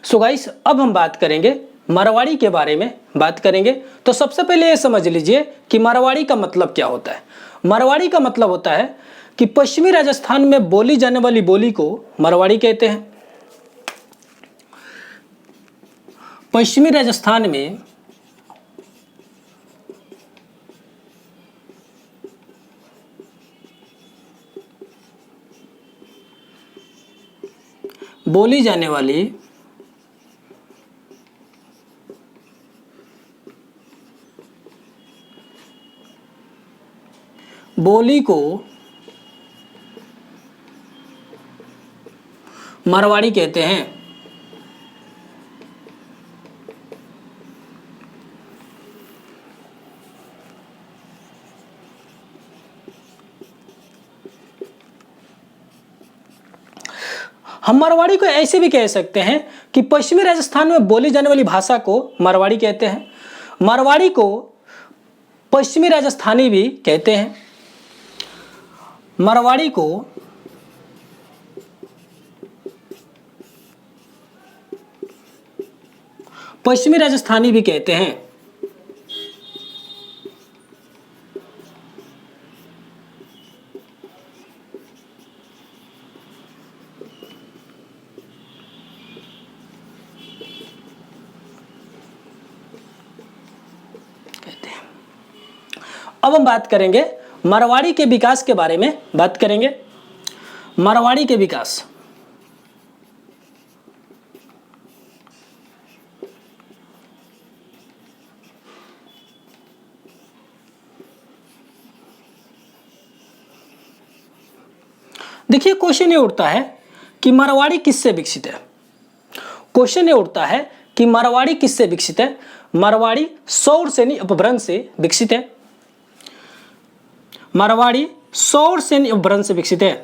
So guys, अब हम बात करेंगे मारवाड़ी के बारे में बात करेंगे। तो सबसे पहले ये समझ लीजिए कि मारवाड़ी का मतलब क्या होता है। मारवाड़ी का मतलब होता है कि पश्चिमी राजस्थान में बोली जाने वाली बोली को मारवाड़ी कहते हैं। पश्चिमी राजस्थान में बोली जाने वाली बोली को मारवाड़ी कहते हैं। हम मारवाड़ी को ऐसे भी कह सकते हैं कि पश्चिमी राजस्थान में बोली जाने वाली भाषा को मारवाड़ी कहते हैं। मारवाड़ी को पश्चिमी राजस्थानी भी कहते हैं। मारवाड़ी को पश्चिमी राजस्थानी भी कहते हैं। अब हम बात करेंगे मारवाड़ी के विकास के बारे में बात करेंगे। मारवाड़ी के विकास, देखिए क्वेश्चन ये उठता है कि मारवाड़ी किससे विकसित है। क्वेश्चन ये उठता है कि मारवाड़ी किससे विकसित है। मारवाड़ी सौरसेनी अपभ्रंश से विकसित है। मारवाड़ी सौरसेनी अपभ्रंश से विकसित है।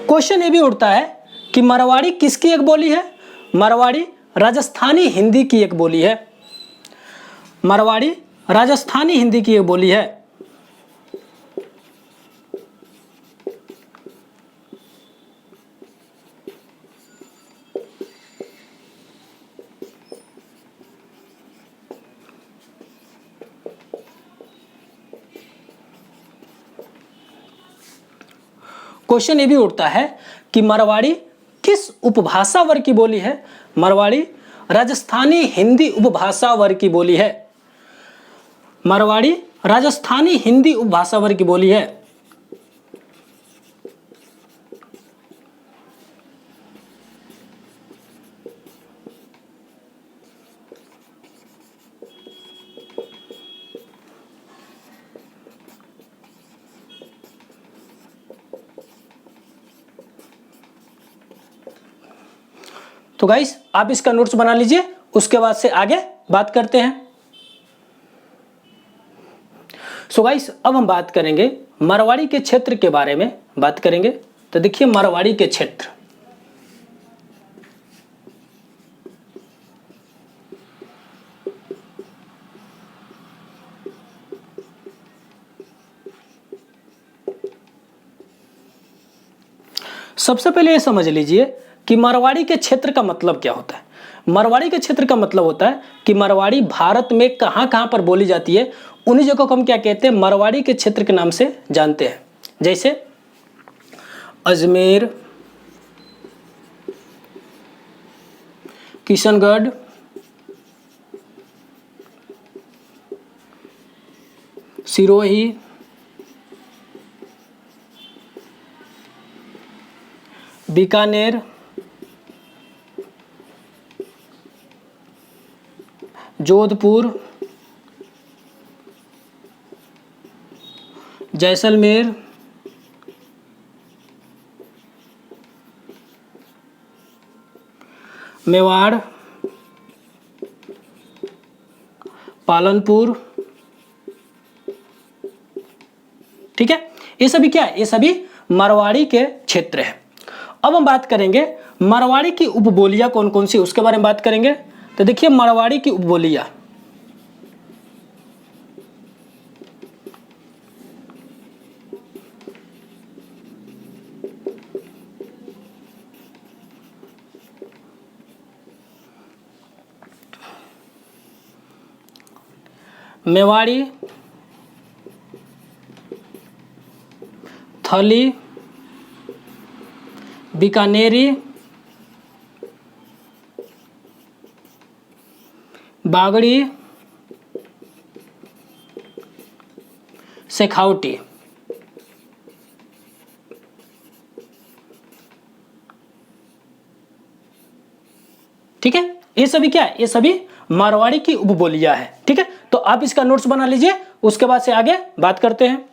क्वेश्चन ये भी उठता है कि मारवाड़ी किसकी एक बोली है। मारवाड़ी राजस्थानी हिंदी की एक बोली है। मारवाड़ी राजस्थानी हिंदी की एक बोली है। क्वेश्चन ये भी उठता है कि मारवाड़ी किस उपभाषा वर्ग की बोली है। मारवाड़ी राजस्थानी हिंदी उपभाषा वर्ग की बोली है। मारवाड़ी राजस्थानी हिंदी उपभाषा वर्ग की बोली है। तो गाइस, आप इसका नोट्स बना लीजिए, उसके बाद से आगे बात करते हैं। सो गाइस, अब हम बात करेंगे मारवाड़ी के क्षेत्र के बारे में बात करेंगे। तो देखिए मारवाड़ी के क्षेत्र, सबसे पहले ये समझ लीजिए कि मारवाड़ी के क्षेत्र का मतलब क्या होता है। मारवाड़ी के क्षेत्र का मतलब होता है कि मारवाड़ी भारत में कहां कहां पर बोली जाती है, उन्हीं जगहों को हम क्या कहते हैं, मारवाड़ी के क्षेत्र के नाम से जानते हैं। जैसे अजमेर, किशनगढ़, सिरोही, बीकानेर, जोधपुर, जैसलमेर, मेवाड़, पालनपुर। ठीक है, ये सभी क्या है, ये सभी मारवाड़ी के क्षेत्र है। अब हम बात करेंगे मारवाड़ी की उपबोलियां कौन कौन सी, उसके बारे में बात करेंगे। तो देखिए मारवाड़ी की उपबोलियां, मेवाड़ी, थली, बीकानेरी, बागड़ी, शेखावटी। ठीक है, ये सभी क्या है, ये सभी मारवाड़ी की उपबोलियां है। ठीक है, तो आप इसका नोट्स बना लीजिए, उसके बाद से आगे बात करते हैं।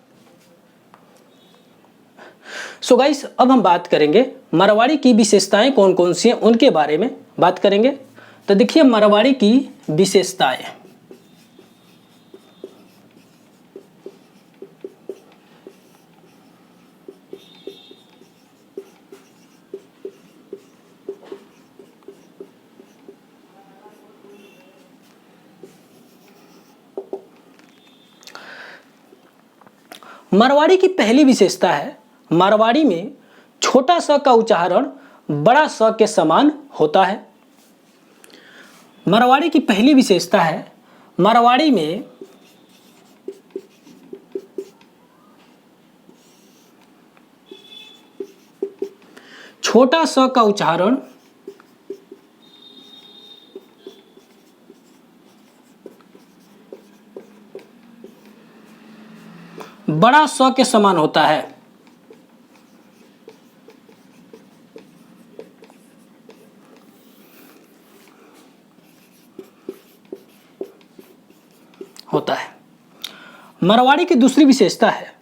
सो गाइस, अब हम बात करेंगे मारवाड़ी की विशेषताएं कौन कौन सी हैं उनके बारे में बात करेंगे। तो देखिए मारवाड़ी की विशेषताएं, मारवाड़ी की पहली विशेषता है, मारवाड़ी में छोटा स का उच्चारण बड़ा स के समान होता है। मारवाड़ी की पहली विशेषता है, मारवाड़ी में छोटा स का उच्चारण बड़ा स के समान होता है। मारवाड़ी की दूसरी विशेषता है,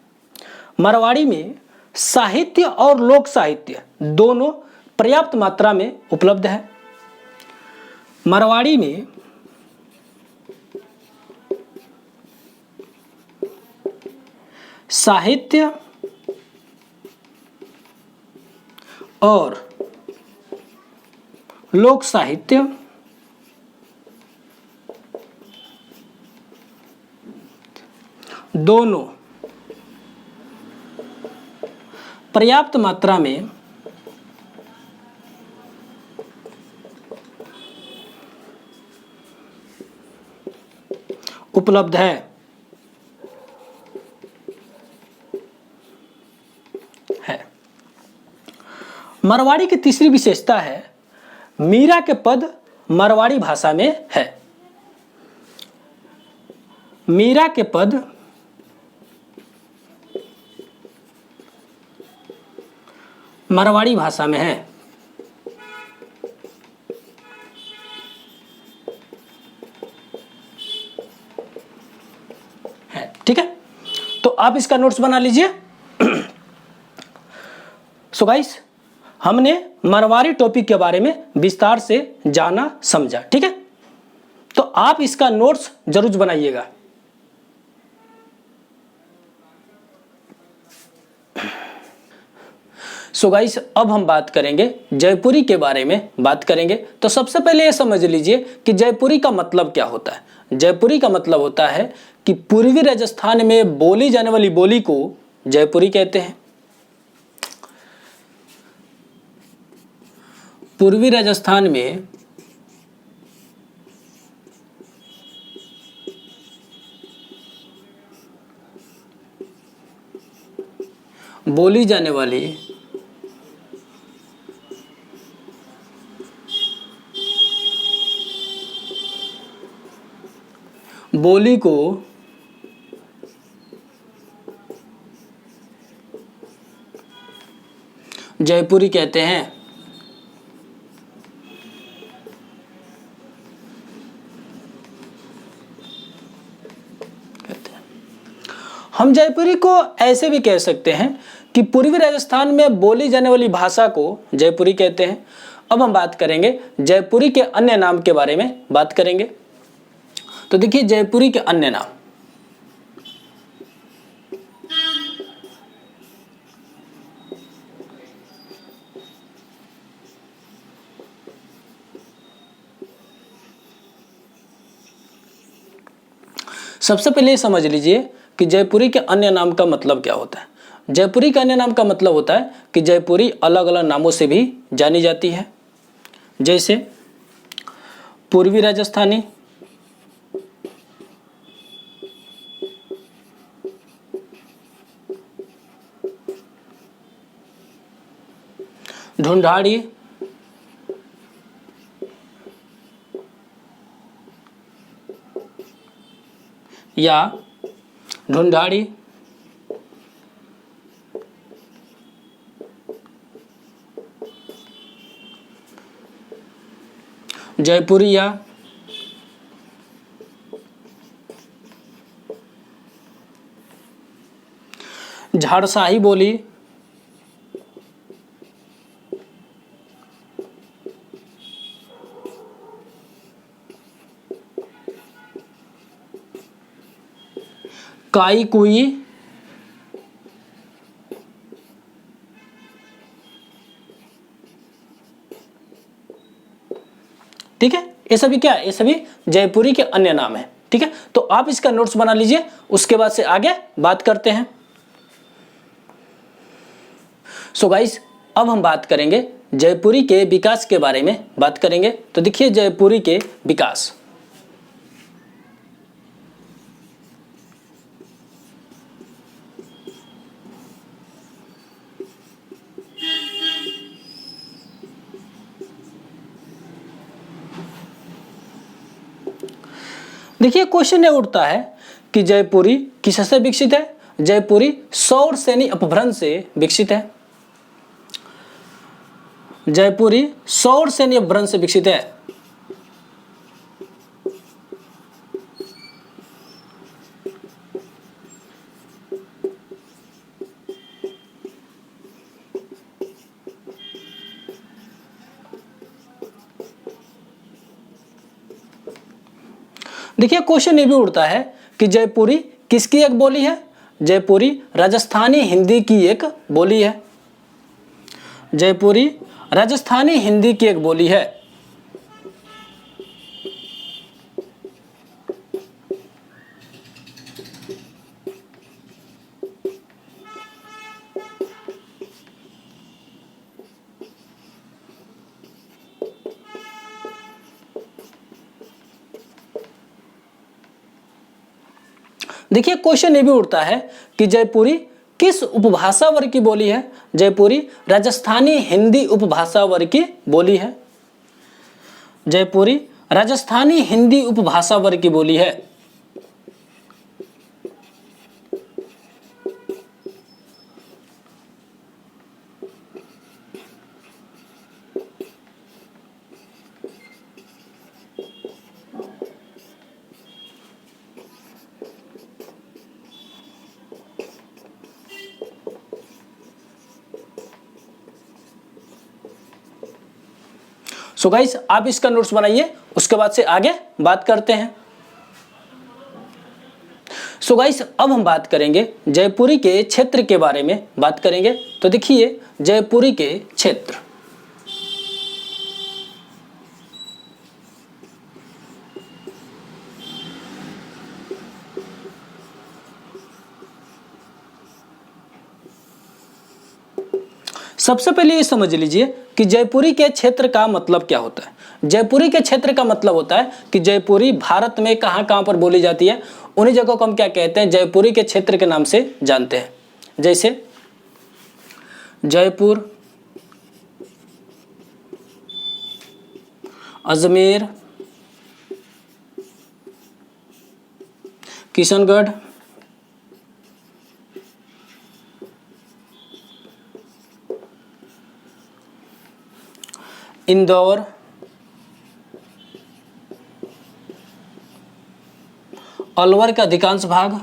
मारवाड़ी में साहित्य और लोक साहित्य दोनों पर्याप्त मात्रा में उपलब्ध है। मारवाड़ी में साहित्य और लोक साहित्य दोनों पर्याप्त मात्रा में उपलब्ध है। मारवाड़ी की तीसरी विशेषता है, मीरा के पद मारवाड़ी भाषा में है। मीरा के पद मारवाड़ी भाषा में है। ठीक है, तो आप इसका नोट्स बना लीजिए। सो गाइस, हमने मारवाड़ी टॉपिक के बारे में विस्तार से जाना समझा। ठीक है, तो आप इसका नोट्स जरूर बनाइएगा। सो गाइस, अब हम बात करेंगे जयपुरी के बारे में बात करेंगे। तो सबसे पहले ये समझ लीजिए कि जयपुरी का मतलब क्या होता है। जयपुरी का मतलब होता है कि पूर्वी राजस्थान में बोली जाने वाली बोली को जयपुरी कहते हैं। पूर्वी राजस्थान में बोली जाने वाली बोली को जयपुरी कहते हैं। हम जयपुरी को ऐसे भी कह सकते हैं कि पूर्वी राजस्थान में बोली जाने वाली भाषा को जयपुरी कहते हैं। अब हम बात करेंगे जयपुरी के अन्य नाम के बारे में बात करेंगे। तो देखिए जयपुरी के अन्य नाम, सबसे पहले ये समझ लीजिए कि जयपुरी के अन्य नाम का मतलब क्या होता है। जयपुरी का अन्य नाम का मतलब होता है कि जयपुरी अलग अलग नामों से भी जानी जाती है, जैसे पूर्वी राजस्थानी, ढूंढाड़ी, या ढूंढाड़ी, जयपुरी, या झाड़साही बोली, काई कुई, ठीक है। ये सभी क्या है, ये सभी जयपुरी के अन्य नाम है, ठीक है। तो आप इसका नोट्स बना लीजिए, उसके बाद से आगे बात करते हैं। सो गाइस, अब हम बात करेंगे जयपुरी के विकास के बारे में बात करेंगे। तो देखिए जयपुरी के विकास। देखिए क्वेश्चन ये उठता है कि जयपुरी किससे विकसित है। जयपुरी सौर सैनी अपभ्रंश से विकसित है। जयपुरी सौर सैनी अपभ्रंश से विकसित है। देखिए क्वेश्चन ये भी उठता है कि जयपुरी किसकी एक बोली है। जयपुरी राजस्थानी हिंदी की एक बोली है। जयपुरी राजस्थानी हिंदी की एक बोली है। देखिए क्वेश्चन ये भी उठता है कि जयपुरी किस उपभाषा वर्ग की बोली है। जयपुरी राजस्थानी हिंदी उपभाषा वर्ग की बोली है। जयपुरी राजस्थानी हिंदी उपभाषा वर्ग की बोली है। सो गाइस, आप इसका नोट्स बनाइए, उसके बाद से आगे बात करते हैं। सो गाइस, अब हम बात करेंगे जयपुरी के क्षेत्र के बारे में बात करेंगे। तो देखिए जयपुरी के क्षेत्र। सबसे पहले ये समझ लीजिए कि जयपुरी के क्षेत्र का मतलब क्या होता है। जयपुरी के क्षेत्र का मतलब होता है कि जयपुरी भारत में कहाँ कहाँ पर बोली जाती है, उन्हीं जगहों को हम क्या कहते हैं, जयपुरी के क्षेत्र के नाम से जानते हैं। जैसे जयपुर, अजमेर, किशनगढ़, इंदौर, अलवर का अधिकांश भाग,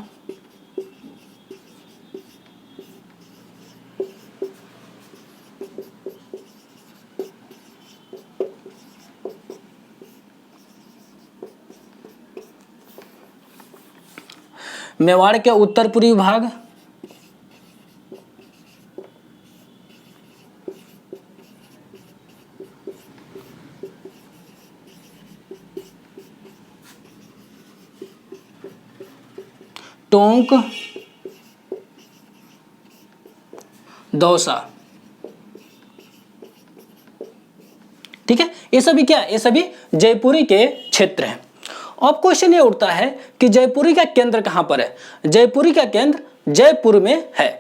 मेवाड़ के उत्तर पूर्वी भाग, टोंक, दौसा। ठीक है, ये सभी क्या, ये सभी जयपुरी के क्षेत्र हैं। अब क्वेश्चन ये उठता है कि जयपुरी का केंद्र कहां पर है। जयपुरी का केंद्र जयपुर में है।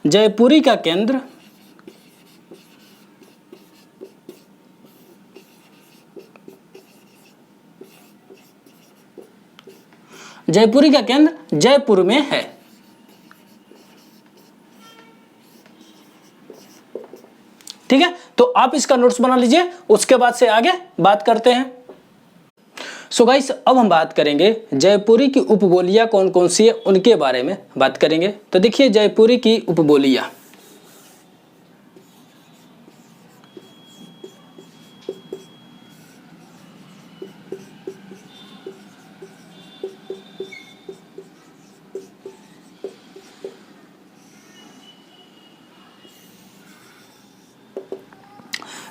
जयपुरी का केंद्र जयपुरी का केंद्र जयपुर में है। ठीक है, तो आप इसका नोट्स बना लीजिए, उसके बाद से आगे बात करते हैं। सो गाइस, अब हम बात करेंगे जयपुरी की उपबोलियां कौन कौन सी है, उनके बारे में बात करेंगे। तो देखिए जयपुरी की उपबोलियां।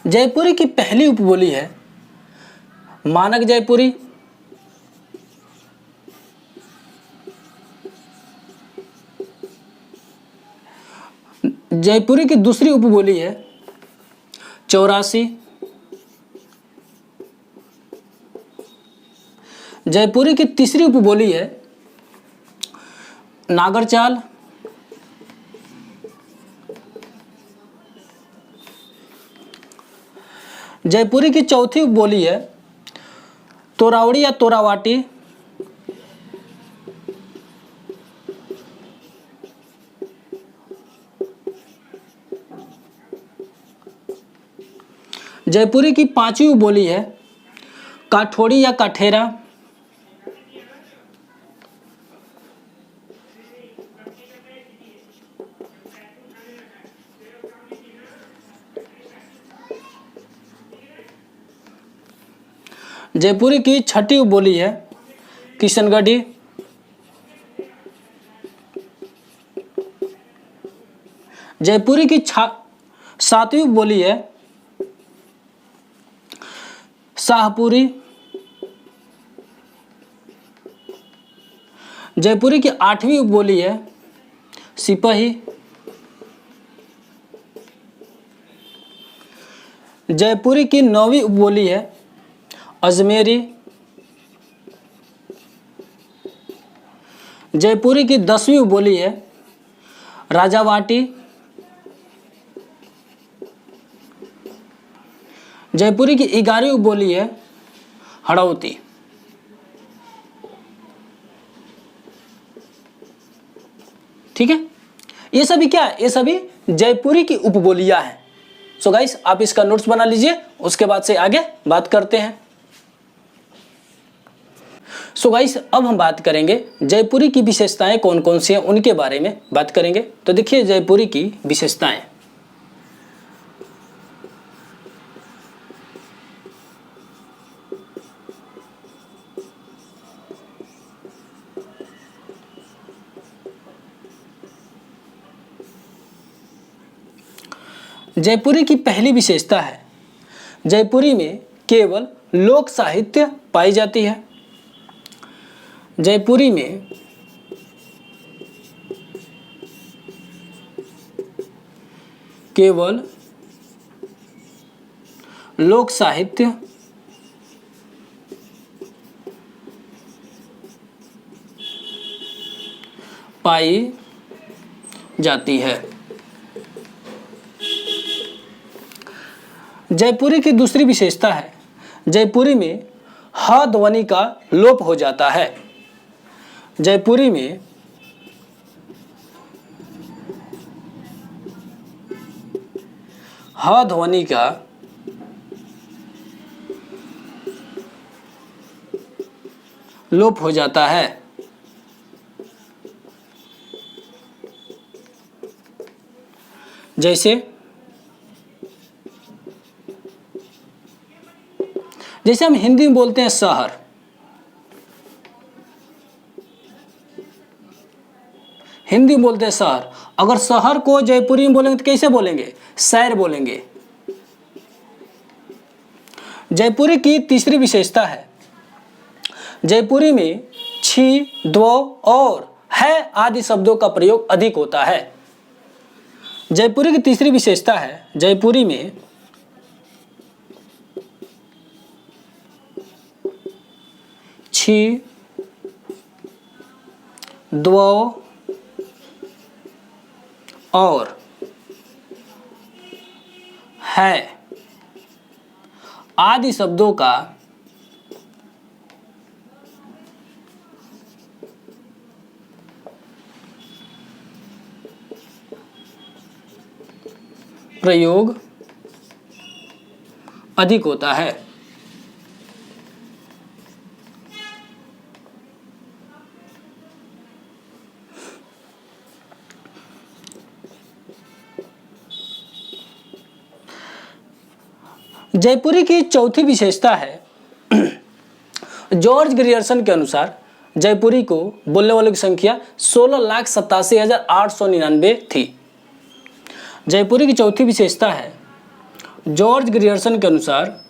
जयपुरी की पहली उपबोली है मानक जयपुरी। जयपुरी की दूसरी उपबोली है चौरासी। जयपुरी की तीसरी उपबोली है नागरचाल। जयपुरी की चौथी उपबोली है तोरावड़ी या तोरावाटी। जयपुरी की पांचवी उपबोली है काठोड़ी या काठेरा। जयपुरी की छठी उपबोली है किशनगढ़ी। जयपुरी की सातवीं उपबोली है शाहपुरी। जयपुरी की आठवीं उपबोली है सिपाही। जयपुरी की नौवीं उपबोली है अजमेरी। जयपुरी की 10वीं उपबोली है राजावाटी। जयपुरी की 11वीं उपबोली है हड़ौती। ठीक है, ये सभी क्या है, ये सभी जयपुरी की उपबोलियां हैं। सो गाइस, आप इसका नोट्स बना लीजिए, उसके बाद से आगे बात करते हैं। सो गाइस, अब हम बात करेंगे जयपुरी की विशेषताएं कौन कौन सी हैं, उनके बारे में बात करेंगे। तो देखिए जयपुरी की विशेषताएं। जयपुरी की पहली विशेषता है जयपुरी में केवल लोक साहित्य पाई जाती है। जयपुरी में केवल लोक साहित्य पाई जाती है। जयपुरी की दूसरी विशेषता है जयपुरी में ह ध्वनि का लोप हो जाता है। जयपुरी में ह ध्वनि का लोप हो जाता है। जैसे हम हिंदी में बोलते हैं शहर, हिंदी में बोलते हैं शहर, अगर शहर को जयपुरी में बोलेंगे तो कैसे बोलेंगे, शहर बोलेंगे। जयपुरी की तीसरी विशेषता है जयपुरी में छी, द्वौ और है आदि शब्दों का प्रयोग अधिक होता है। जयपुरी की तीसरी विशेषता है, जयपुरी में छी, द्वौ और है आदि शब्दों का प्रयोग अधिक होता है। जयपुरी की चौथी विशेषता है, जॉर्ज ग्रियर्सन के अनुसार जयपुरी को बोलने वालों की संख्या 16,87,899 थी। जयपुरी की चौथी विशेषता है, जॉर्ज ग्रियर्सन के अनुसार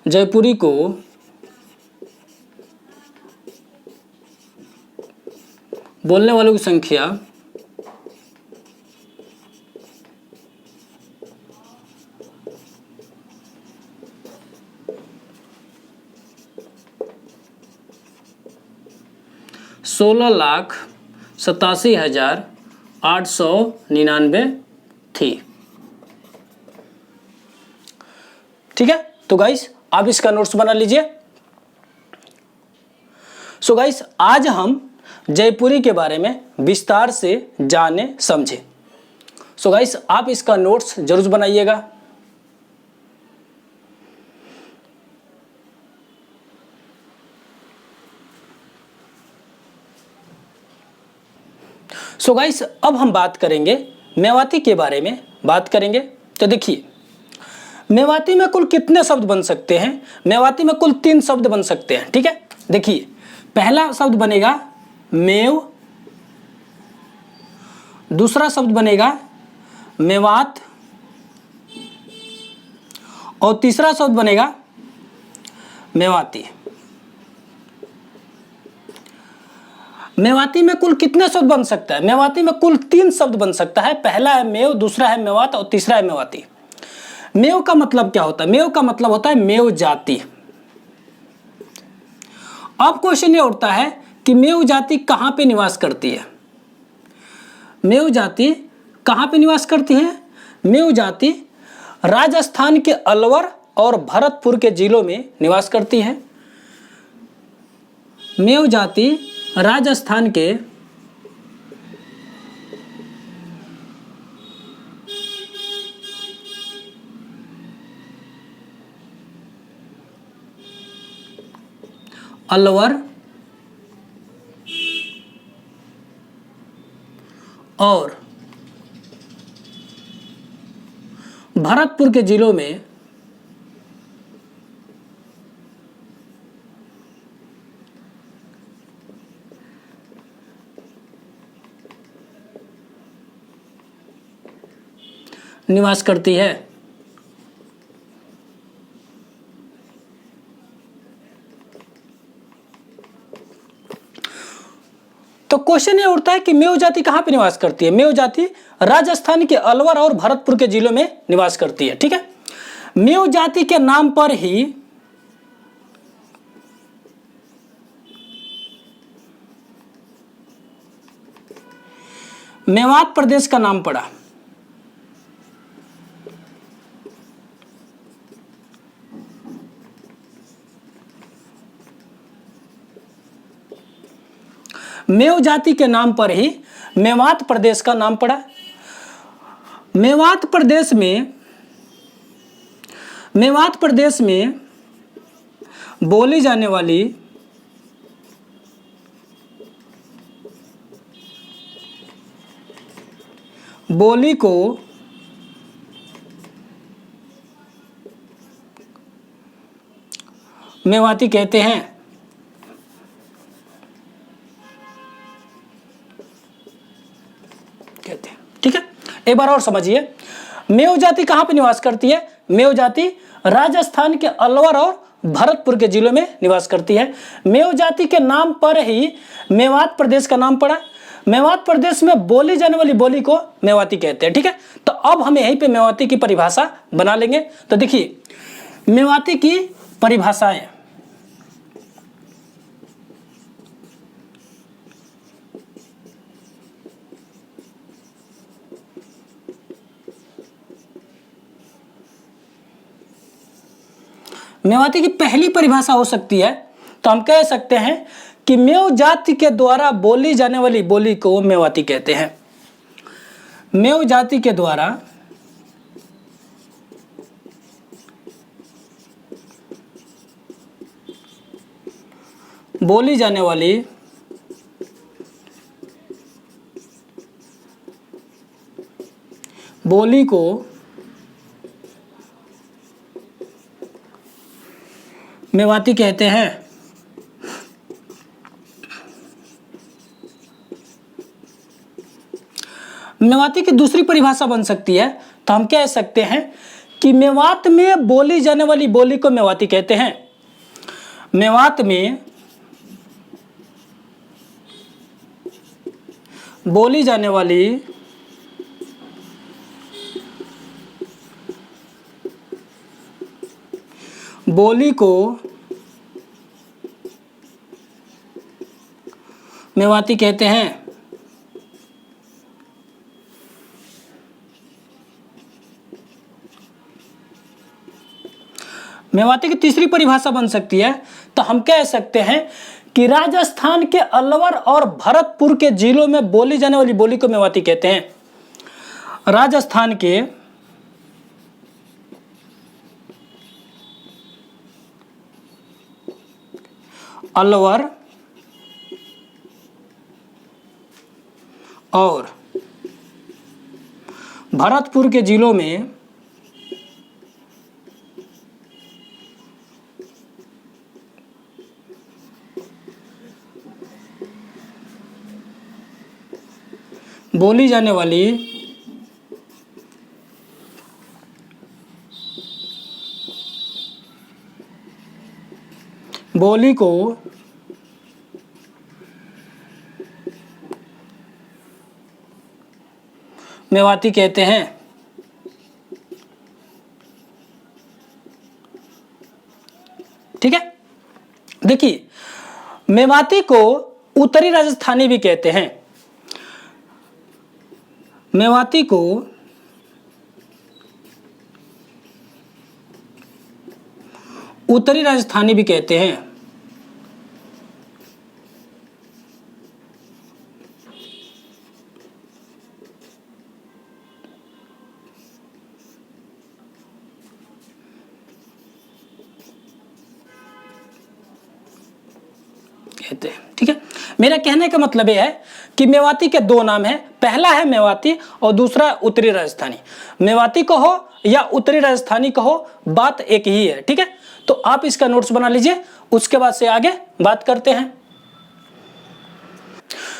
जयपुरी को बोलने वालों की संख्या 16,87,899 थी। ठीक है, तो गाइस आप इसका नोट्स बना लीजिए। सो गाइस आज हम जयपुरी के बारे में विस्तार से जाने समझे। सो गाइस आप इसका नोट्स जरूर बनाइएगा। सो गाइस अब हम बात करेंगे मेवाती के बारे में बात करेंगे। तो देखिए मेवाती में कुल कितने शब्द बन सकते हैं? मेवाती में कुल 3 शब्द बन सकते हैं। ठीक है, देखिए पहला शब्द बनेगा मेव, दूसरा शब्द बनेगा मेवात और तीसरा शब्द बनेगा मेवाती। मेवाती में कुल कितने शब्द बन सकता है? मेवाती में कुल 3 शब्द बन सकता है। पहला है मेव, दूसरा है मेवात और तीसरा है मेवाती। मेव का मतलब क्या होता है? मेव का मतलब होता है मेव जाति। अब क्वेश्चन ये उठता है कि मेव जाति कहां पे निवास करती है? मेव जाति कहां पे निवास करती है? मेव जाति राजस्थान के अलवर और भरतपुर के जिलों में निवास करती है। मेव जाति राजस्थान के अलवर और भरतपुर के जिलों में निवास करती है। तो क्वेश्चन ये उठता है कि मेव जाति कहां पे निवास करती है? मेव जाति राजस्थान के अलवर और भरतपुर के जिलों में निवास करती है। ठीक है, मेव जाति के नाम पर ही मेवात प्रदेश का नाम पड़ा। मेव जाति के नाम पर ही मेवात प्रदेश का नाम पड़ा। मेवात प्रदेश में बोली जाने वाली बोली को मेवाती कहते हैं। एक बार और समझिए, मेव जाति कहाँ पे निवास करती है? मेव जाति राजस्थान के अलवर और भरतपुर के जिलों में निवास करती है। मेव जाति के नाम पर ही मेवात प्रदेश का नाम पड़ा। मेवात प्रदेश में बोली जाने वाली बोली को मेवाती कहते हैं। ठीक है, तो अब हम यहीं पे मेवाती की परिभाषा बना लेंगे। तो देखिए, मेवाती की परिभाषाएं, मेवाती की पहली परिभाषा हो सकती है, तो हम कह सकते हैं कि मेव जाति के द्वारा बोली जाने वाली बोली को मेवाती कहते हैं। मेव जाति के द्वारा बोली जाने वाली बोली को मेवाती कहते हैं। मेवाती की दूसरी परिभाषा बन सकती है, तो हम कह सकते हैं कि मेवात में बोली जाने वाली बोली को मेवाती कहते हैं। मेवात में बोली जाने वाली बोली को मेवाती कहते हैं। मेवाती की तीसरी परिभाषा बन सकती है, तो हम कह सकते हैं कि राजस्थान के अलवर और भरतपुर के जिलों में बोली जाने वाली बोली को मेवाती कहते हैं। राजस्थान के अलवर और भरतपुर के जिलों में बोली जाने वाली बोली को मेवाती कहते हैं। ठीक है, देखिए, मेवाती को उत्तरी राजस्थानी भी कहते हैं। मेवाती को उत्तरी राजस्थानी भी कहते हैं। ठीक है, मेरा कहने का मतलब यह है कि मेवाती के दो नाम हैं, पहला है मेवाती और दूसरा उत्तरी राजस्थानी। मेवाती कहो या उत्तरी राजस्थानी कहो, बात एक ही है। ठीक है, तो आप इसका नोट्स बना लीजिए, उसके बाद से आगे बात करते हैं।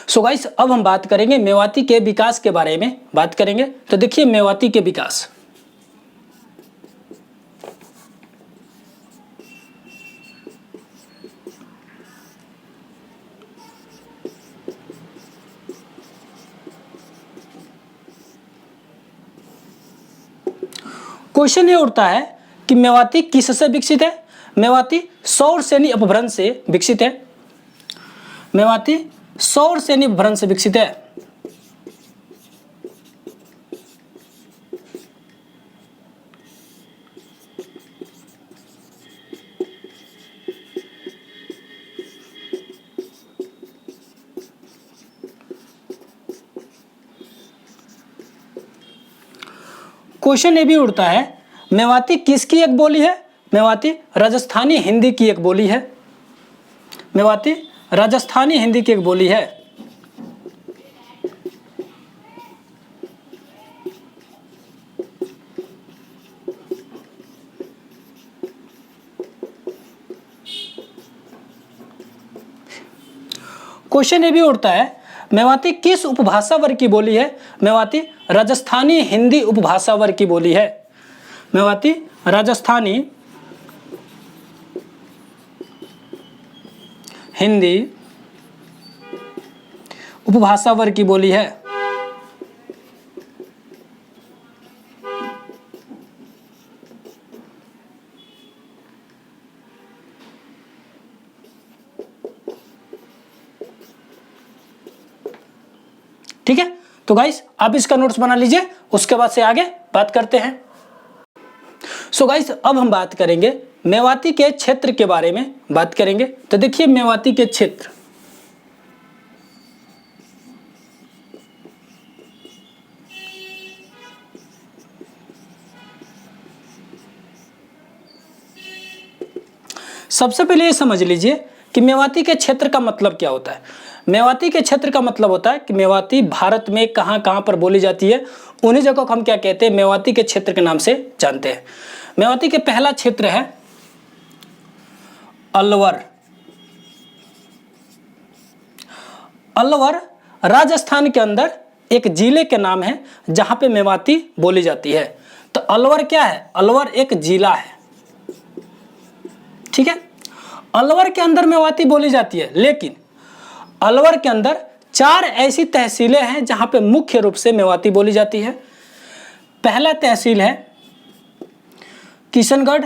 सो गाइस, अब हम बात करेंगे मेवाती के विकास के बारे में बात करेंगे। तो देखिए, मेवाती के विकास, क्वेश्चन ये उठता है कि मेवाती किससे विकसित है? मेवाती सौरसेनी अपभ्रंश से विकसित है। मेवाती सौरसेनी अपभ्रंश से विकसित है। क्वेश्चन ये भी उठता है, मेवाती किसकी एक बोली है? मेवाती राजस्थानी हिंदी की एक बोली है। मेवाती राजस्थानी हिंदी की एक बोली है। क्वेश्चन ये भी उठता है, मेवाती किस उपभाषा वर्ग की बोली है? मेवाती राजस्थानी हिंदी उपभाषा वर्ग की बोली है। मेवाती राजस्थानी हिंदी उपभाषा वर्ग की बोली है। ठीक है, तो गाइस आप इसका नोट्स बना लीजिए, उसके बाद से आगे बात करते हैं। सो गाइस अब हम बात करेंगे मेवाती के क्षेत्र के बारे में बात करेंगे। तो देखिए मेवाती के क्षेत्र, सबसे पहले ये समझ लीजिए कि मेवाती के क्षेत्र का मतलब क्या होता है। मेवाती के क्षेत्र का मतलब होता है कि मेवाती भारत में कहाँ कहाँ पर बोली जाती है, उन्हीं जगहों को हम क्या कहते हैं, मेवाती के क्षेत्र के नाम से जानते हैं। मेवाती के पहला क्षेत्र है अलवर। अलवर राजस्थान के अंदर एक जिले के नाम है जहां पे मेवाती बोली जाती है। तो अलवर क्या है, अलवर एक जिला है। ठीक है, अलवर के अंदर मेवाती बोली जाती है, लेकिन अलवर के अंदर 4 ऐसी तहसीलें हैं जहां पे मुख्य रूप से मेवाती बोली जाती है। पहला तहसील है किशनगढ़,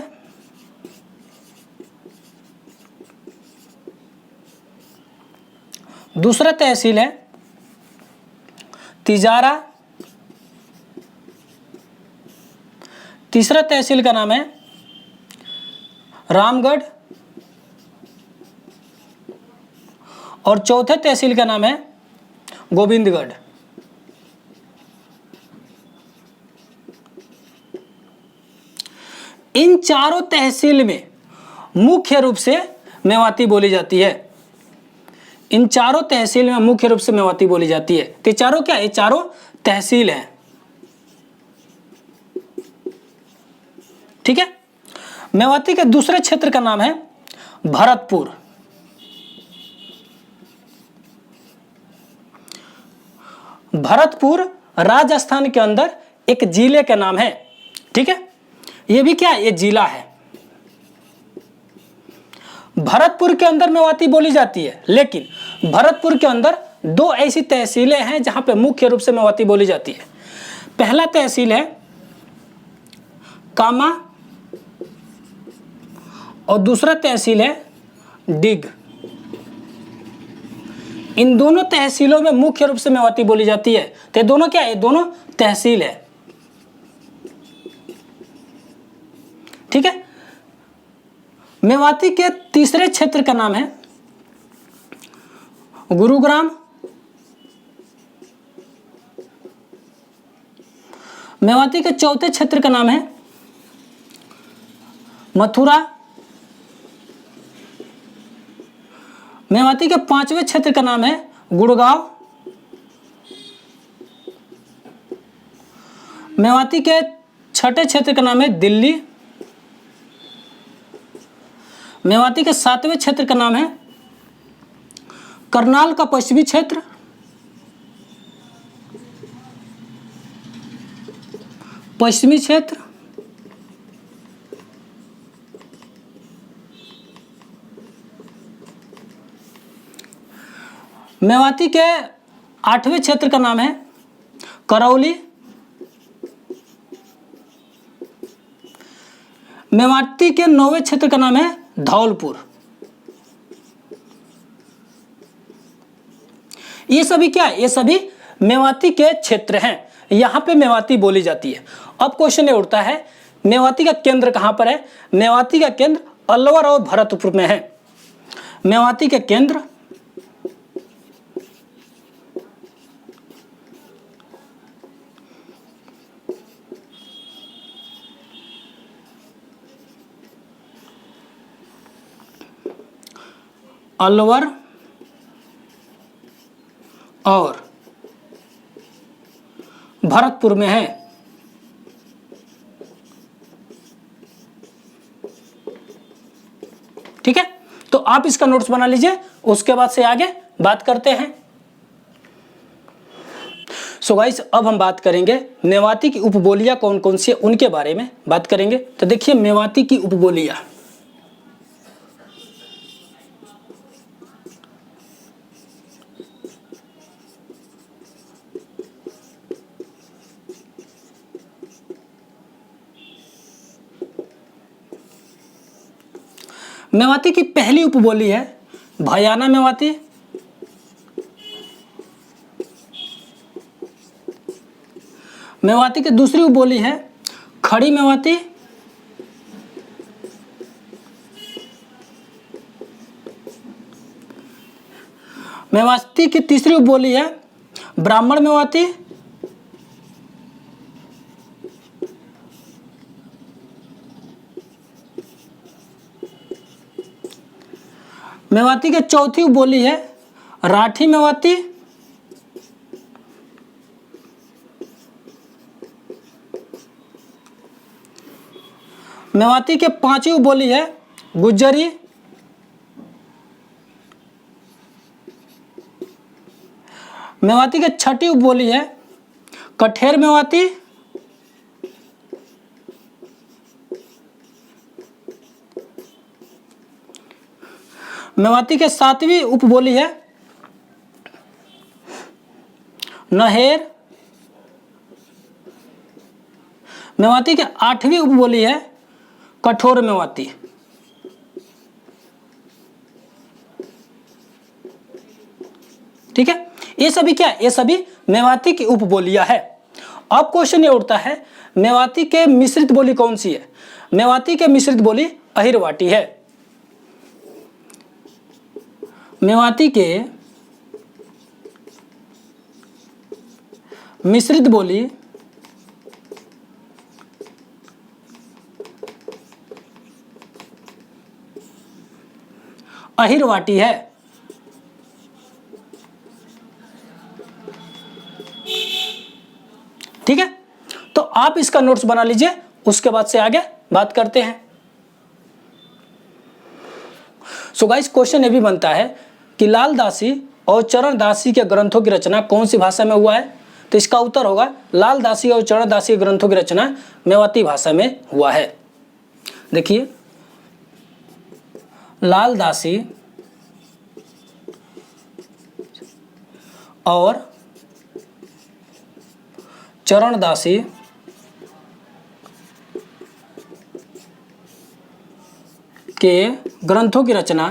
दूसरा तहसील है तिजारा, तीसरा तहसील का नाम है रामगढ़ और चौथे तहसील का नाम है गोविंदगढ़। इन चारों तहसील में मुख्य रूप से मेवाती बोली जाती है। इन चारों तहसील में मुख्य रूप से मेवाती बोली जाती है। तो चारों क्या है, ये चारों तहसील हैं। ठीक है, मेवाती के दूसरे क्षेत्र का नाम है भरतपुर। भरतपुर राजस्थान के अंदर एक जिले का नाम है। ठीक है, ये भी क्या है, ये जिला है। भरतपुर के अंदर मेवाती बोली जाती है, लेकिन भरतपुर के अंदर 2 ऐसी तहसीलें हैं जहां पे मुख्य रूप से मेवाती बोली जाती है। पहला तहसील है कामा और दूसरा तहसील है डिग। इन दोनों तहसीलों में मुख्य रूप से मेवाती बोली जाती है। तो ये दोनों क्या है, दोनों तहसील है। ठीक है, मेवाती के तीसरे क्षेत्र का नाम है गुरुग्राम। मेवाती के चौथे क्षेत्र का नाम है मथुरा। मेवाती के 5वें क्षेत्र का नाम है गुड़गांव। मेवाती के 6ठे क्षेत्र का नाम है दिल्ली। मेवाती के 7वें क्षेत्र का नाम है करनाल का पश्चिमी क्षेत्र। पश्चिमी क्षेत्र। मेवाती के 8वें क्षेत्र का नाम है करौली। मेवाती के 9वें क्षेत्र का नाम है धौलपुर। ये सभी क्या है, ये सभी मेवाती के क्षेत्र हैं, यहां पे मेवाती बोली जाती है। अब क्वेश्चन ये उठता है, मेवाती का केंद्र कहां पर है। मेवाती का केंद्र अलवर और भरतपुर में है। मेवाती के केंद्र अलवर और भरतपुर में है। ठीक है, तो आप इसका नोट्स बना लीजिए, उसके बाद से आगे बात करते हैं। सो गाइस अब हम बात करेंगे मेवाती की उपबोलियां कौन कौन सी है उनके बारे में बात करेंगे। तो देखिए मेवाती की उपबोलियां, मेवाती की पहली उपबोली है भयाना मेवाती। मेवाती की दूसरी उपबोली है खड़ी मेवाती। मेवाती की तीसरी उपबोली है ब्राह्मण मेवाती। मेवाती की चौथी उपबोली है राठी मेवाती। मेवाती के पांचवी उपबोली है गुज्जरी। मेवाती के छठी उपबोली है कठेर मेवाती। मेवाती के सातवीं उपबोली है नहेर। मेवाती के आठवीं उपबोली है कठोर मेवाती। ठीक है, ये सभी क्या है? ये सभी मेवाती की उपबोलियां है। अब क्वेश्चन ये उठता है मेवाती के मिश्रित बोली कौन सी है? मेवाती के मिश्रित बोली अहिरवाटी है। मेवाती के मिश्रित बोली अहिरवाटी है। ठीक है, तो आप इसका नोट्स बना लीजिए, उसके बाद से आगे बात करते हैं। सो गाइस क्वेश्चन ये भी बनता है कि लाल दासी और चरण दासी के ग्रंथों की रचना कौन सी भाषा में हुआ है? तो इसका उत्तर होगा लाल दासी और चरण दासी के ग्रंथों की रचना मेवाती भाषा में हुआ है। देखिए लाल दासी और चरण दासी के ग्रंथों की रचना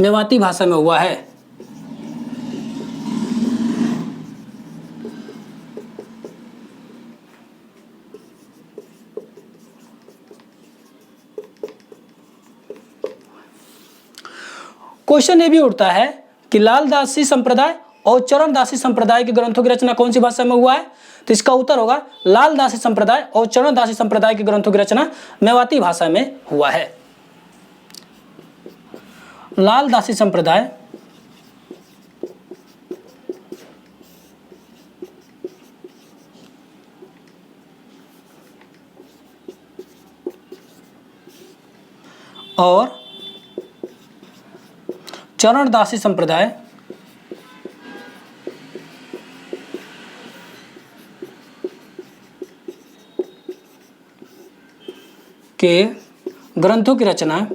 मेवाती भाषा में हुआ है। क्वेश्चन ये भी उठता है कि लाल दासी संप्रदाय और चरण दासी संप्रदाय के ग्रंथों की रचना कौन सी भाषा में हुआ है? तो इसका उत्तर होगा लाल दासी संप्रदाय और चरण दासी संप्रदाय के ग्रंथों की रचना मेवाती भाषा में हुआ है। लाल दासी संप्रदाय और चरण दासी संप्रदाय के ग्रंथों की रचना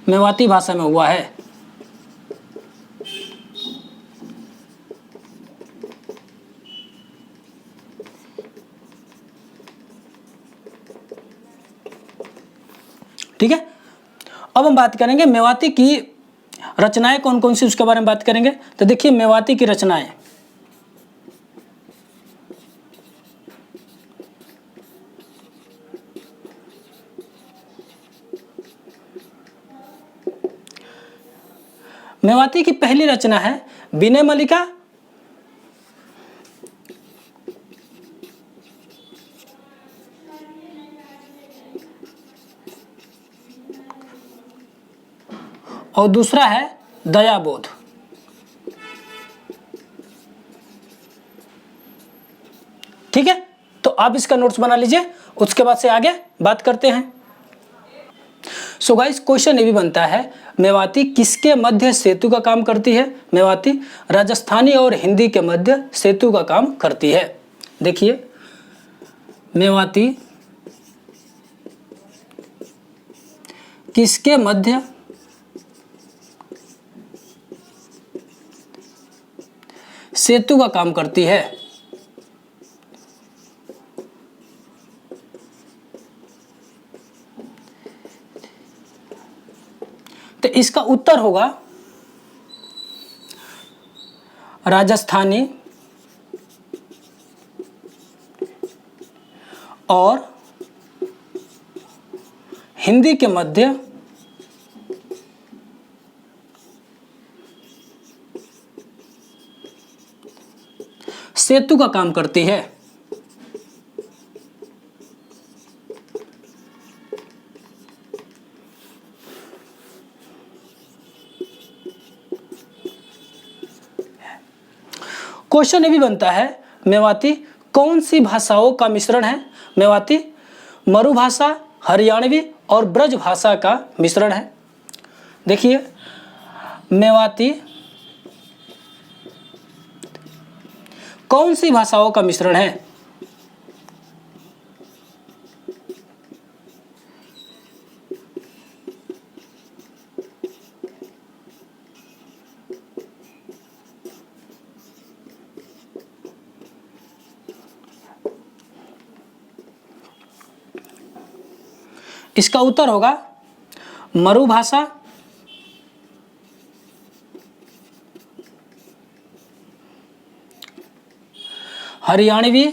मेवाती भाषा में हुआ है। ठीक है, अब हम बात करेंगे मेवाती की रचनाएं कौन कौन सी, उसके बारे में बात करेंगे। तो देखिए मेवाती की रचनाएं, मेवाती की पहली रचना है विनय मल्लिका। और दूसरा है दयाबोध। आप इसका नोट्स बना लीजिए, उसके बाद से आगे बात करते हैं। सो गाइस क्वेश्चन ये भी बनता है, मेवाती किसके मध्य सेतु का काम करती है? मेवाती राजस्थानी और हिंदी के मध्य सेतु का काम करती है। देखिए मेवाती किसके मध्य सेतु का काम करती है? तो इसका उत्तर होगा राजस्थानी और हिंदी के मध्य सेतु का काम करती है। क्वेश्चन ये भी बनता है, मेवाती कौन सी भाषाओं का मिश्रण है? मेवाती मरुभाषा, हरियाणवी और ब्रज भाषा का मिश्रण है। देखिए मेवाती कौन सी भाषाओं का मिश्रण है? इसका उत्तर होगा मरुभाषा, हरियाणवी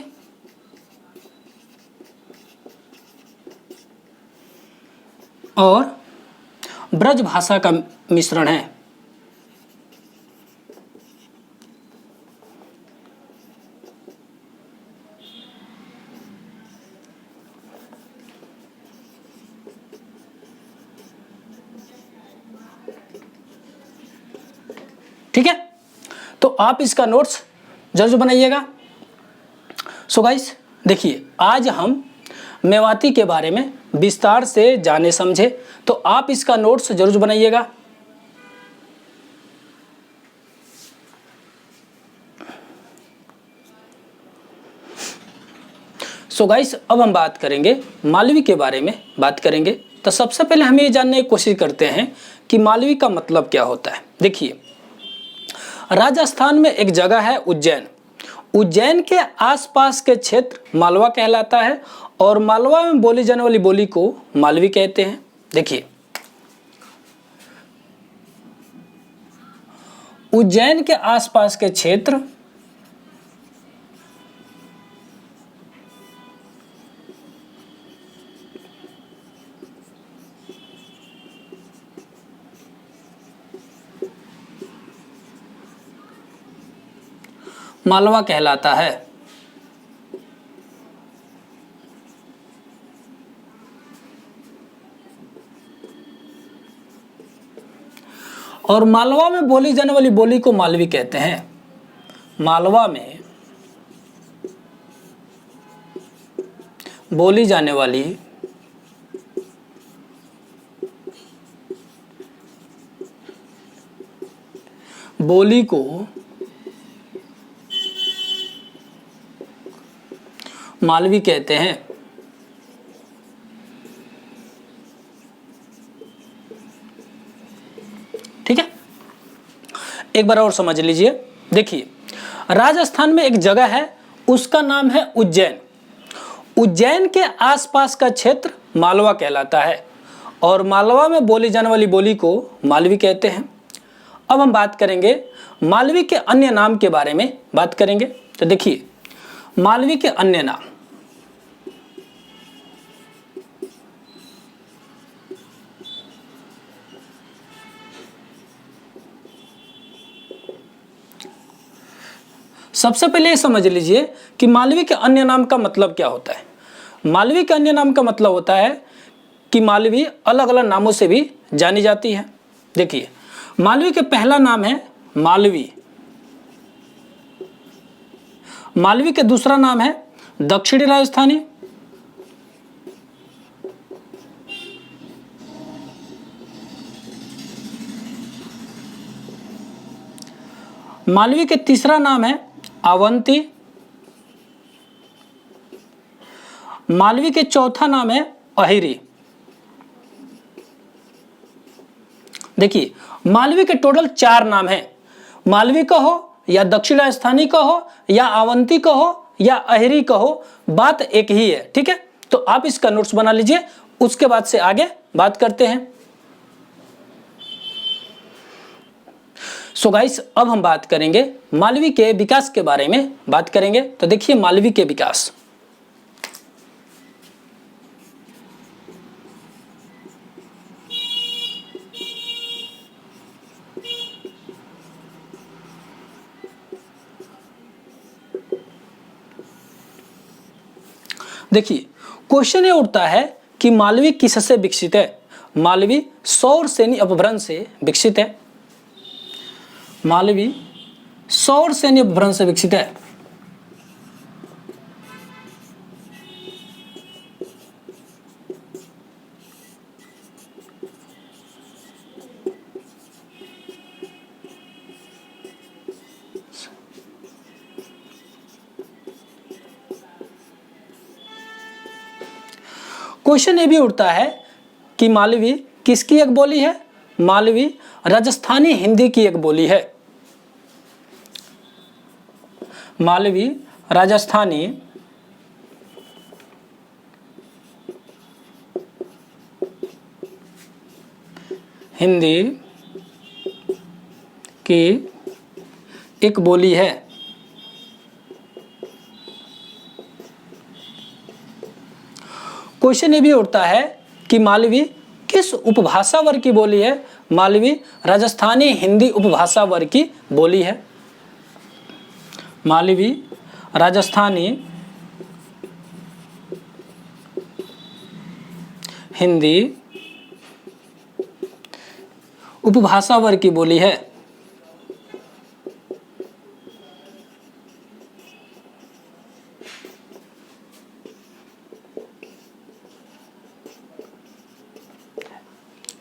और ब्रज भाषा का मिश्रण है। ठीक है, तो आप इसका नोट्स जरूर बनाइएगा। सो गाइस देखिए आज हम मेवाती के बारे में विस्तार से जाने समझे, तो आप इसका नोट्स जरूर बनाइएगा। सो गाइस अब हम बात करेंगे मालवी के बारे में बात करेंगे। तो सबसे पहले हम ये जानने की कोशिश करते हैं कि मालवी का मतलब क्या होता है। देखिए राजस्थान में एक जगह है उज्जैन, उज्जैन के आसपास के क्षेत्र मालवा कहलाता है और मालवा में बोली जाने वाली बोली को मालवी कहते हैं। देखिए उज्जैन के आसपास के क्षेत्र मालवा कहलाता है। और मालवा में बोली जाने वाली बोली को मालवी कहते हैं। मालवा में बोली जाने वाली बोली को मालवी कहते हैं। ठीक है, एक बार और समझ लीजिए। देखिए राजस्थान में एक जगह है, उसका नाम है उज्जैन। उज्जैन के आसपास का क्षेत्र मालवा कहलाता है और मालवा में बोली जाने वाली बोली को मालवी कहते हैं। अब हम बात करेंगे मालवी के अन्य नाम के बारे में बात करेंगे। तो देखिए मालवी के अन्य नाम, सबसे पहले ये समझ लीजिए कि मालवी के अन्य नाम का मतलब क्या होता है। मालवी के अन्य नाम का मतलब होता है कि मालवी अलग अलग नामों से भी जानी जाती है। देखिए मालवी के पहला नाम है मालवी, मालवी के दूसरा नाम है दक्षिणी राजस्थानी, मालवी के तीसरा नाम है अवंती, मालवी के चौथा नाम है अहिरी। देखिए मालवी के टोटल 4 नाम हैं, मालवी कहो या दक्षिण राजस्थानी कहो या अवंती कहो या अहिरी कहो, बात एक ही है। ठीक है, तो आप इसका नोट्स बना लीजिए, उसके बाद से आगे बात करते हैं। सो गाइस, अब हम बात करेंगे मालवी के विकास के बारे में बात करेंगे। तो देखिए मालवी के विकास, देखिए क्वेश्चन ये उठता है कि मालवी किससे विकसित है। मालवी सौर सेनी अपभ्रंश से विकसित है। मालवी सौर सेनी अपभ्रंश से विकसित है। क्वेश्चन ये भी उठता है कि मालवी किसकी एक बोली है। मालवी राजस्थानी हिंदी की एक बोली है। मालवी राजस्थानी हिंदी की एक बोली है। क्वेश्चन ये भी उठता है कि मालवी किस उपभाषा वर्ग की बोली है। मालवी राजस्थानी हिंदी उपभाषा वर्ग की बोली है। मालवी राजस्थानी हिंदी उपभाषा वर्ग की बोली है।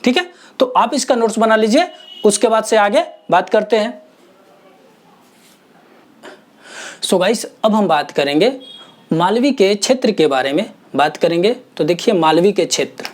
ठीक है, तो आप इसका नोट्स बना लीजिए, उसके बाद से आगे बात करते हैं। सो गाइस, अब हम बात करेंगे मालवी के क्षेत्र के बारे में बात करेंगे। तो देखिए मालवी के क्षेत्र,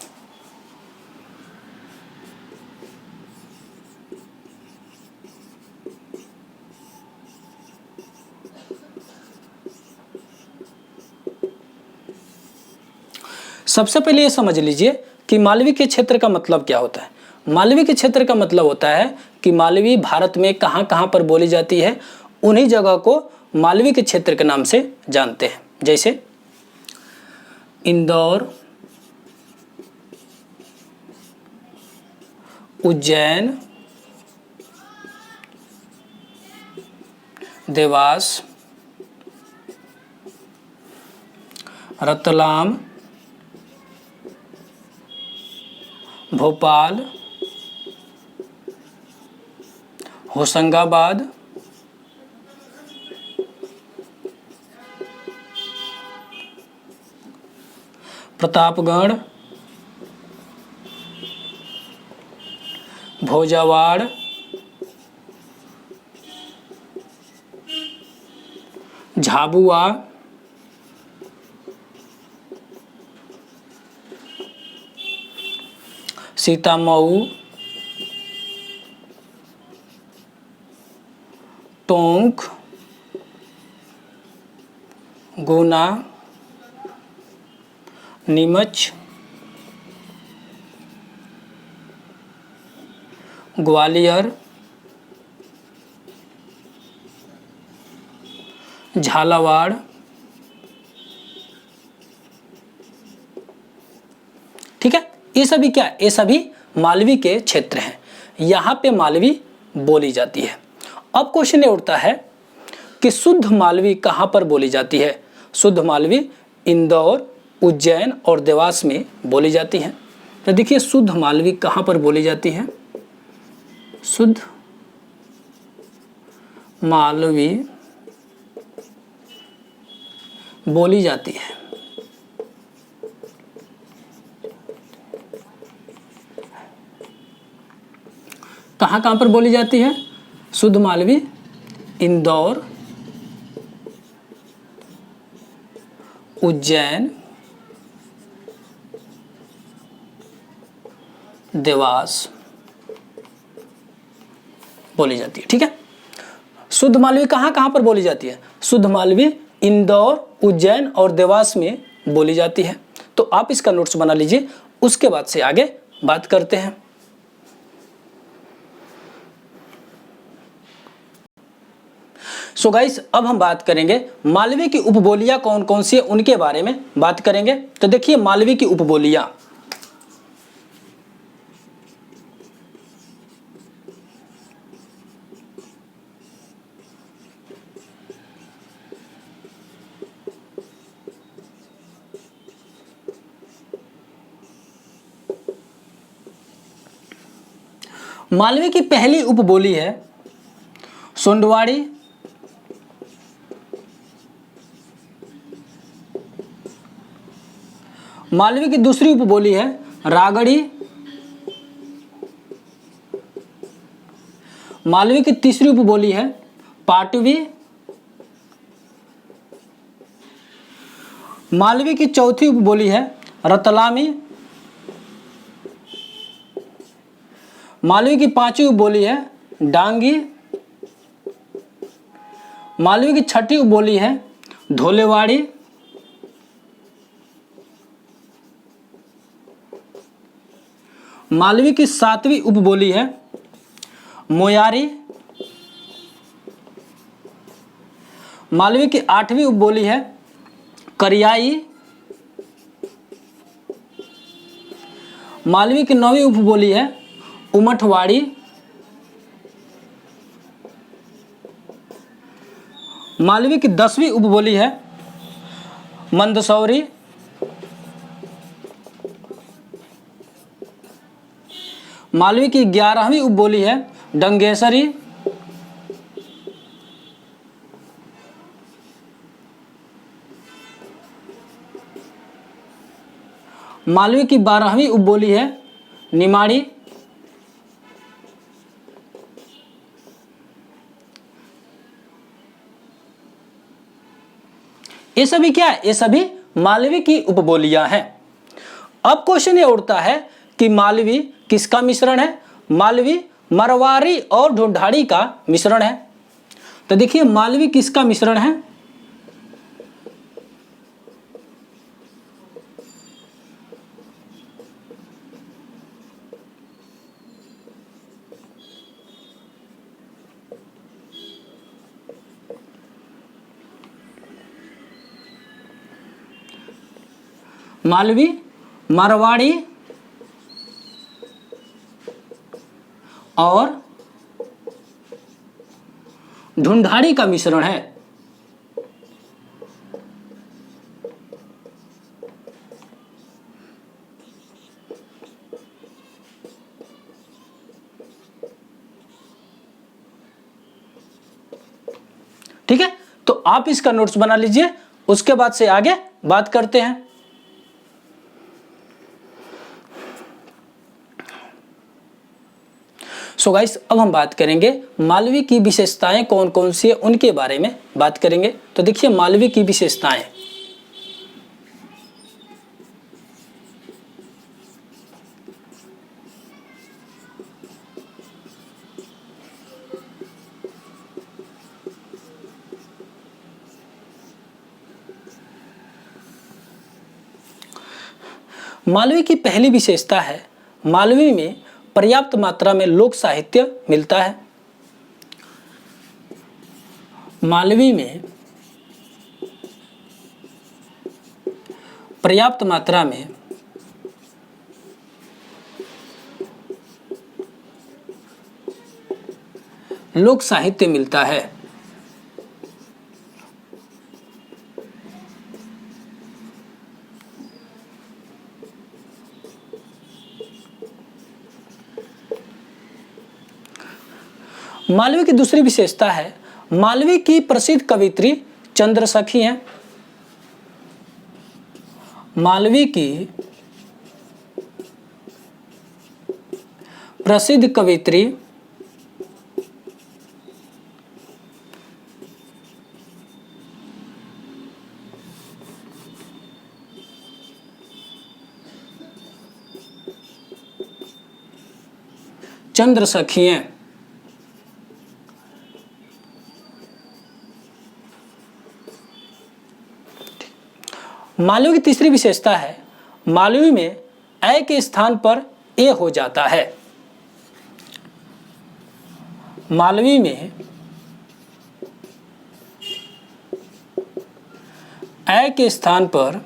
सबसे पहले ये समझ लीजिए कि मालवी के क्षेत्र का मतलब क्या होता है। मालवी के क्षेत्र का मतलब होता है कि मालवी भारत में कहां कहां पर बोली जाती है, उन्हीं जगह को मालवी के क्षेत्र के नाम से जानते हैं। जैसे इंदौर, उज्जैन, देवास, रतलाम, भोपाल, होशंगाबाद, प्रतापगढ़, भोजावाड़, झाबुआ, सीतामऊ, टोंक, गुना, नीमच, ग्वालियर, झालावाड़, ठीक है। ये सभी क्या, ये सभी मालवी के क्षेत्र हैं, यहाँ पे मालवी बोली जाती है। अब क्वेश्चन ये उठता है कि शुद्ध मालवी कहाँ पर बोली जाती है। शुद्ध मालवी इंदौर, उज्जैन और देवास में बोली जाती है। तो देखिए शुद्ध मालवी कहाँ पर बोली जाती है। शुद्ध मालवी बोली जाती है। कहाँ कहाँ पर बोली जाती है? शुद्ध मालवी, इंदौर, उज्जैन, देवास बोली जाती है। ठीक है, शुद्ध मालवी कहाँ कहाँ पर बोली जाती है? शुद्ध मालवी इंदौर, उज्जैन और देवास में बोली जाती है। तो आप इसका नोट्स बना लीजिए, उसके बाद से आगे बात करते हैं। सो गाइस, अब हम बात करेंगे मालवी की उपबोलियां कौन कौन सी है, उनके बारे में बात करेंगे। तो देखिए, मालवी की उपबोलियां, मालवी की पहली उपबोली है सोंडवाड़ी, मालवी की दूसरी उपबोली है रागड़ी, मालवी की तीसरी उपबोली है पाटवी, मालवी की चौथी उपबोली है रतलामी, मालवी की पांचवी उपबोली है डांगी, मालवी की छठी उपबोली है धोलेवाड़ी, मालवी की सातवीं उपबोली है मोयारी, मालवी की आठवीं उपबोली है करियाई, मालवी की नौवीं उपबोली है उमठवाड़ी, मालवी की 10वीं उपबोली है मंदसौरी, मालवी की 11वीं उपबोली है डंगेसरी, मालवी की 12वीं उपबोली है निमाड़ी, ये सभी क्या है? ये सभी मालवी की उपबोलियां हैं। अब क्वेश्चन ये उठता है कि मालवी किसका मिश्रण है? मालवी मरवाड़ी और ढूंढाड़ी का मिश्रण है। तो देखिए, मालवी किसका मिश्रण है? मालवी मारवाड़ी और ढूंढाड़ी का मिश्रण है। ठीक है, तो आप इसका नोट्स बना लीजिए, उसके बाद से आगे बात करते हैं। सो गाइस, अब हम बात करेंगे मालवी की विशेषताएं कौन कौन सी है, उनके बारे में बात करेंगे। तो देखिए, मालवी की विशेषताएं, मालवी की पहली विशेषता है, मालवी में पर्याप्त मात्रा में लोक साहित्य मिलता है। मालवी में पर्याप्त मात्रा में लोक साहित्य मिलता है। मालवी की दूसरी विशेषता है, मालवी की प्रसिद्ध कवियत्री चंद्रसखी हैं। मालवी की प्रसिद्ध कवियत्री चंद्रसखी हैं। मालवी की तीसरी विशेषता है, मालवी में ए के स्थान पर ए हो जाता है। मालवी में ए के स्थान पर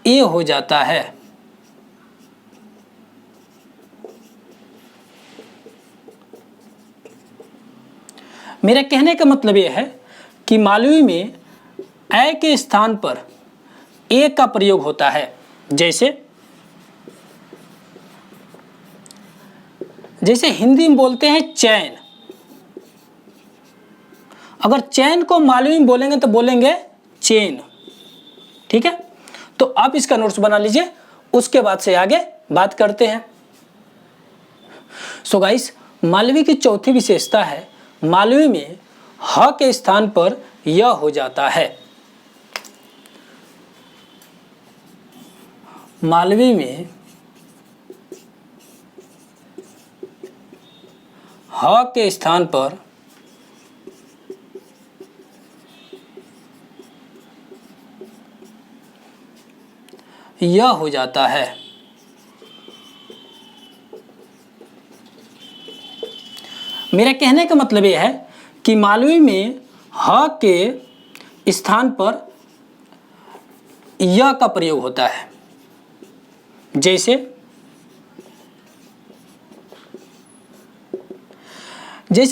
ए हो जाता है। मेरा कहने का मतलब यह है कि मालवी में ए के स्थान पर ए का प्रयोग होता है। जैसे हिंदी में बोलते हैं चैन, अगर चैन को मालवी में बोलेंगे तो बोलेंगे चेन। ठीक है, तो आप इसका नोट्स बना लीजिए, उसके बाद से आगे बात करते हैं। सो गाइस, मालवी की चौथी विशेषता है, मालवी में ह के स्थान पर य हो जाता है। मालवी में ह के स्थान पर यह हो जाता है। मेरा कहने का मतलब यह है कि मालवी में ह के स्थान पर यह का प्रयोग होता है। जैसे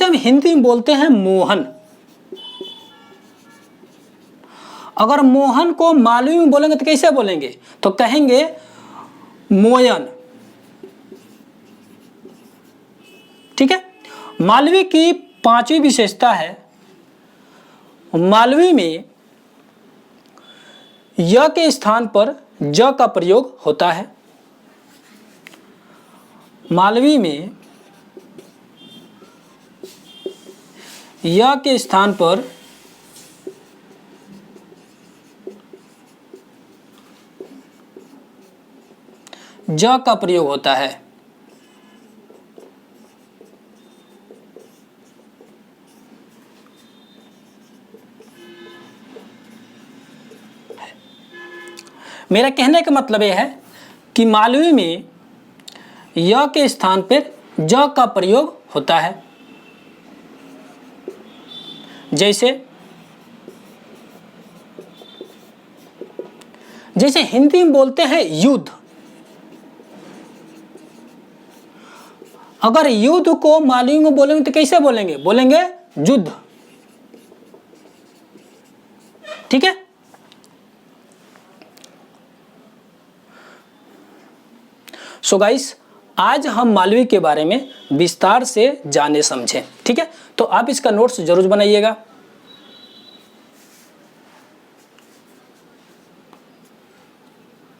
हम हिंदी में बोलते हैं मोहन, अगर मोहन को मालवी में बोलेंगे तो कैसे बोलेंगे, तो कहेंगे मोयन। ठीक है, मालवी की पांचवी विशेषता है, मालवी में य के स्थान पर ज का प्रयोग होता है। मालवी में य के स्थान पर ज का प्रयोग होता है। मेरा कहने का मतलब यह है कि मालवी में य के स्थान पर ज का प्रयोग होता है। जैसे हिंदी में बोलते हैं युद्ध, अगर युद्ध को मालवी में बोलेंगे तो कैसे बोलेंगे, बोलेंगे युद्ध। ठीक है, सो गाइस, आज हम मालवी के बारे में विस्तार से जाने समझे। ठीक है, तो आप इसका नोट्स जरूर बनाइएगा।